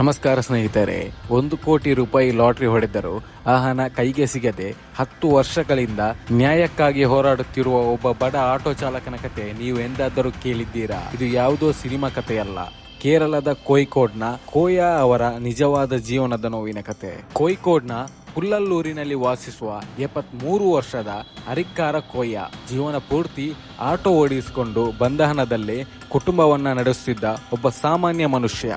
ನಮಸ್ಕಾರ ಸ್ನೇಹಿತರೆ. 1 ಕೋಟಿ ರೂಪಾಯಿ ಲಾಟರಿ ಹೊಡೆದರೂ ಆ ಹಣ ಕೈಗೆ ಸಿಗದೆ 10 ವರ್ಷಗಳಿಂದ ನ್ಯಾಯಕ್ಕಾಗಿ ಹೋರಾಡುತ್ತಿರುವ ಒಬ್ಬ ಬಡ ಆಟೋ ಚಾಲಕನ ಕತೆ ನೀವು ಎಂದಾದರೂ ಕೇಳಿದ್ದೀರಾ? ಇದು ಯಾವುದೋ ಸಿನಿಮಾ ಕಥೆಯಲ್ಲ. ಕೇರಳದ ಕೋಯಿಕೋಡ್ನ ಕೋಯಾ ಅವರ ನಿಜವಾದ ಜೀವನದ ನೋವಿನ ಕತೆ. ಕೋಯಿಕೋಡ್ನ ಪುಲ್ಲಲ್ಲೂರಿನಲ್ಲಿ ವಾಸಿಸುವ 73 ವರ್ಷದ ಅರಿಕ್ಕಾರ ಕೋಯಾ ಜೀವನ ಪೂರ್ತಿ ಆಟೋ ಓಡಿಸಿಕೊಂಡು ಬಂದ ಹಣದಲ್ಲೇ ಕುಟುಂಬವನ್ನ ನಡೆಸುತ್ತಿದ್ದ ಒಬ್ಬ ಸಾಮಾನ್ಯ ಮನುಷ್ಯ.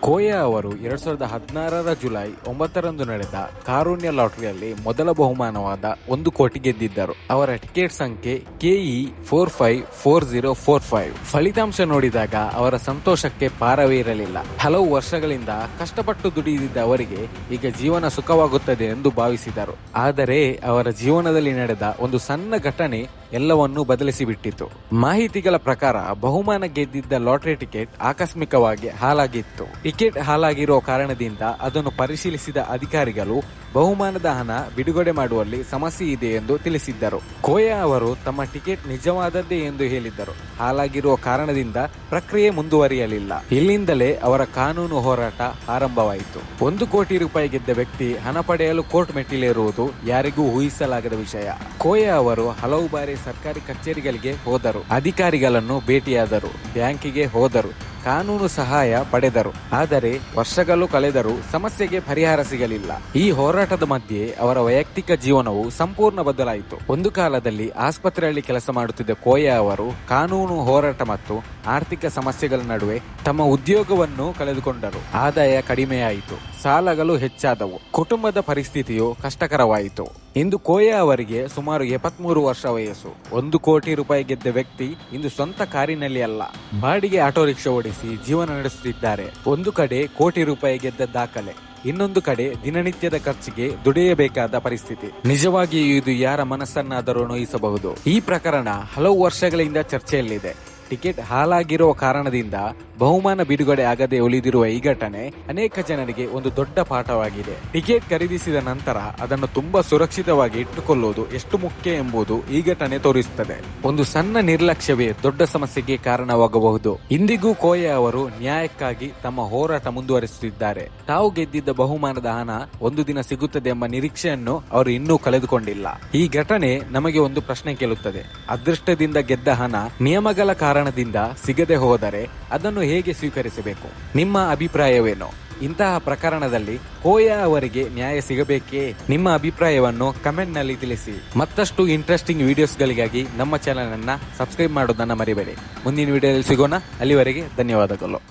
ಕೋಯಾ ಅವರು 2016 ಜುಲೈ 9 ನಡೆದ ಕಾರುಣ್ಯ ಲಾಟರಿಯಲ್ಲಿ ಮೊದಲ ಬಹುಮಾನವಾದ 1 ಕೋಟಿ ಗೆದ್ದಿದ್ದರು. ಅವರ ಟಿಕೆಟ್ ಸಂಖ್ಯೆ KE454045. ಫಲಿತಾಂಶ ನೋಡಿದಾಗ ಅವರ ಸಂತೋಷಕ್ಕೆ ಪಾರವೇ ಇರಲಿಲ್ಲ. ಹಲವು ವರ್ಷಗಳಿಂದ ಕಷ್ಟಪಟ್ಟು ದುಡಿದಿದ್ದ ಅವರಿಗೆ ಈಗ ಜೀವನ ಸುಖವಾಗುತ್ತದೆ ಎಂದು ಭಾವಿಸಿದರು. ಆದರೆ ಅವರ ಜೀವನದಲ್ಲಿ ನಡೆದ ಒಂದು ಸಣ್ಣ ಘಟನೆ ಎಲ್ಲವನ್ನೂ ಬದಲಿಸಿಬಿಟ್ಟಿತು. ಮಾಹಿತಿಗಳ ಪ್ರಕಾರ ಬಹುಮಾನ ಗೆದ್ದಿದ್ದ ಲಾಟರಿ ಟಿಕೆಟ್ ಆಕಸ್ಮಿಕವಾಗಿ ಹಾಳಾಗಿತ್ತು. ಟಿಕೆಟ್ ಹಾಳಾಗಿರುವ ಕಾರಣದಿಂದ ಅದನ್ನು ಪರಿಶೀಲಿಸಿದ ಅಧಿಕಾರಿಗಳು ಬಹುಮಾನದ ಹಣ ಬಿಡುಗಡೆ ಮಾಡುವಲ್ಲಿ ಸಮಸ್ಯೆ ಇದೆ ಎಂದು ತಿಳಿಸಿದ್ದರು. ಕೋಯಾ ಅವರು ತಮ್ಮ ಟಿಕೆಟ್ ನಿಜವಾದದ್ದೇ ಎಂದು ಹೇಳಿದ್ದರು. ಹಾಳಾಗಿರುವ ಕಾರಣದಿಂದ ಪ್ರಕ್ರಿಯೆ ಮುಂದುವರಿಯಲಿಲ್ಲ. ಇಲ್ಲಿಂದಲೇ ಅವರ ಕಾನೂನು ಹೋರಾಟ ಆರಂಭವಾಯಿತು. 1 ಕೋಟಿ ರೂಪಾಯಿ ಗೆದ್ದ ವ್ಯಕ್ತಿ ಹಣ ಪಡೆಯಲು ಕೋರ್ಟ್ ಮೆಟ್ಟಿಲೇರುವುದು ಯಾರಿಗೂ ಊಹಿಸಲಾಗದ ವಿಷಯ. ಕೋಯಾ ಅವರು ಹಲವು ಬಾರಿ ಸರ್ಕಾರಿ ಕಚೇರಿಗಳಿಗೆ ಹೋದರು, ಅಧಿಕಾರಿಗಳನ್ನು ಭೇಟಿಯಾದರು, ಬ್ಯಾಂಕಿಗೆ ಹೋದರು, ಕಾನೂನು ಸಹಾಯ ಪಡೆದರು. ಆದರೆ ವರ್ಷಗಳು ಕಳೆದರೂ ಸಮಸ್ಯೆಗೆ ಪರಿಹಾರ ಸಿಗಲಿಲ್ಲ. ಈ ಹೋರಾಟದ ಮಧ್ಯೆ ಅವರ ವೈಯಕ್ತಿಕ ಜೀವನವು ಸಂಪೂರ್ಣ ಬದಲಾಯಿತು. ಒಂದು ಕಾಲದಲ್ಲಿ ಆಸ್ಪತ್ರೆಯಲ್ಲಿ ಕೆಲಸ ಮಾಡುತ್ತಿದ್ದ ಕೋಯಾ ಅವರು ಕಾನೂನು ಹೋರಾಟ ಮತ್ತು ಆರ್ಥಿಕ ಸಮಸ್ಯೆಗಳ ನಡುವೆ ತಮ್ಮ ಉದ್ಯೋಗವನ್ನು ಕಳೆದುಕೊಂಡರು. ಆದಾಯ ಕಡಿಮೆಯಾಯಿತು, ಸಾಲಗಳು ಹೆಚ್ಚಾದವು, ಕುಟುಂಬದ ಪರಿಸ್ಥಿತಿಯು ಕಷ್ಟಕರವಾಯಿತು. ಇಂದು ಕೋಯಾ ಅವರಿಗೆ ಸುಮಾರು 73 ವರ್ಷ ವಯಸ್ಸು. 1 ಕೋಟಿ ರೂಪಾಯಿ ಗೆದ್ದ ವ್ಯಕ್ತಿ ಇಂದು ಸ್ವಂತ ಕಾರಿನಲ್ಲಿ ಅಲ್ಲ, ಬಾಡಿಗೆ ಆಟೋ ರಿಕ್ಷಾ ಓಡಿಸಿ ಜೀವನ ನಡೆಸುತ್ತಿದ್ದಾರೆ. ಒಂದು ಕಡೆ ಕೋಟಿ ರೂಪಾಯಿ ಗೆದ್ದ ದಾಖಲೆ, ಇನ್ನೊಂದು ಕಡೆ ದಿನನಿತ್ಯದ ಖರ್ಚಿಗೆ ದುಡಿಯಬೇಕಾದ ಪರಿಸ್ಥಿತಿ. ನಿಜವಾಗಿಯೂ ಇದು ಯಾರ ಮನಸ್ಸನ್ನಾದರೂ ನೋಯಿಸಬಹುದು. ಈ ಪ್ರಕರಣ ಹಲವು ವರ್ಷಗಳಿಂದ ಚರ್ಚೆಯಲ್ಲಿದೆ. ಟಿಕೆಟ್ ಹಾಳಾಗಿರುವ ಕಾರಣದಿಂದ ಬಹುಮಾನ ಬಿಡುಗಡೆ ಆಗದೆ ಉಳಿದಿರುವ ಈ ಘಟನೆ ಅನೇಕ ಜನರಿಗೆ ಒಂದು ದೊಡ್ಡ ಪಾಠವಾಗಿದೆ. ಟಿಕೆಟ್ ಖರೀದಿಸಿದ ನಂತರ ಅದನ್ನು ತುಂಬಾ ಸುರಕ್ಷಿತವಾಗಿ ಇಟ್ಟುಕೊಳ್ಳುವುದು ಎಷ್ಟು ಮುಖ್ಯ ಎಂಬುದು ಈ ಘಟನೆ ತೋರಿಸುತ್ತದೆ. ಒಂದು ಸಣ್ಣ ನಿರ್ಲಕ್ಷ್ಯವೇ ದೊಡ್ಡ ಸಮಸ್ಯೆಗೆ ಕಾರಣವಾಗಬಹುದು. ಇಂದಿಗೂ ಕೋಯಾ ಅವರು ನ್ಯಾಯಕ್ಕಾಗಿ ತಮ್ಮ ಹೋರಾಟ ಮುಂದುವರಿಸುತ್ತಿದ್ದಾರೆ. ತಾವು ಗೆದ್ದಿದ್ದ ಬಹುಮಾನದ ಹಣ ಒಂದು ದಿನ ಸಿಗುತ್ತದೆ ಎಂಬ ನಿರೀಕ್ಷೆಯನ್ನು ಅವರು ಇನ್ನೂ ಕಳೆದುಕೊಂಡಿಲ್ಲ. ಈ ಘಟನೆ ನಮಗೆ ಒಂದು ಪ್ರಶ್ನೆ ಕೇಳುತ್ತದೆ. ಅದೃಷ್ಟದಿಂದ ಗೆದ್ದ ಹಣ ನಿಯಮಗಳ ಕಾರಣದಿಂದ ಸಿಗದೆ ಹೋದರೆ ಅದನ್ನು ಹೇಗೆ ಸ್ವೀಕರಿಸಬೇಕು? ನಿಮ್ಮ ಅಭಿಪ್ರಾಯವೇನು? ಇಂತಹ ಪ್ರಕರಣದಲ್ಲಿ ಕೋಯಾ ಅವರಿಗೆ ನ್ಯಾಯ ಸಿಗಬೇಕೇ? ನಿಮ್ಮ ಅಭಿಪ್ರಾಯವನ್ನು ಕಮೆಂಟ್ ನಲ್ಲಿ ತಿಳಿಸಿ. ಮತ್ತಷ್ಟು ಇಂಟ್ರೆಸ್ಟಿಂಗ್ ವಿಡಿಯೋಸ್ಗಳಿಗಾಗಿ ನಮ್ಮ ಚಾನೆಲ್ ಅನ್ನ ಸಬ್ಸ್ಕ್ರೈಬ್ ಮಾಡೋದನ್ನ ಮರಿಬೇಡಿ. ಮುಂದಿನ ವಿಡಿಯೋದಲ್ಲಿ ಸಿಗೋಣ. ಅಲ್ಲಿವರೆಗೆ ಧನ್ಯವಾದಗಳು.